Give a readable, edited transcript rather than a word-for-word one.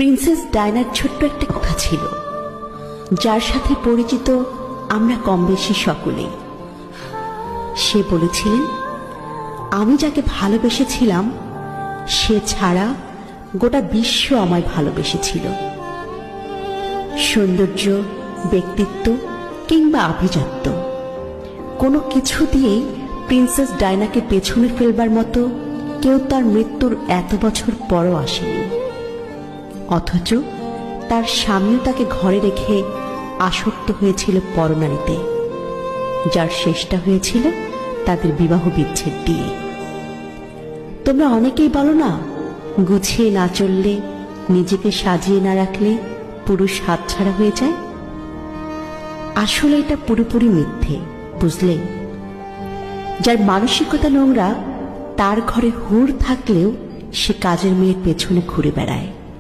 Princess ডায়নার ছোট্ট একটা কথা ছিল, যার সাথে পরিচিত আমরা কম বেশি সকলেই। সে বলেছিলেন, আমি যাকে ভালোবেসেছিলাম সে ছাড়া গোটা বিশ্ব আমায় ভালোবেসেছিল। সৌন্দর্য, ব্যক্তিত্ব কিংবা আভিজাত্য কোনো কিছু দিয়েই প্রিন্সেস ডায়নাকে পেছনে ফেলবার মতো কেউ তার মৃত্যুর এত বছর পরও আসেনি। অথচ তার স্বামীও তাকে ঘরে রেখে আসক্ত হয়েছিল পরনারীতে, যার শেষটা হয়েছিল তাদের বিবাহ বিচ্ছেদ দিয়ে। তোমরা অনেকেই বলো না, গুছিয়ে না চললে, নিজেকে সাজিয়ে না রাখলে পুরুষ হাতছাড়া হয়ে যায়। আসলে এটা পুরোপুরি মিথ্যে, বুঝলে? যার মানসিকতা নোংরা তার ঘরে হুর থাকলেও সে কাজের মেয়ের পেছনে ঘুরে বেড়ায়।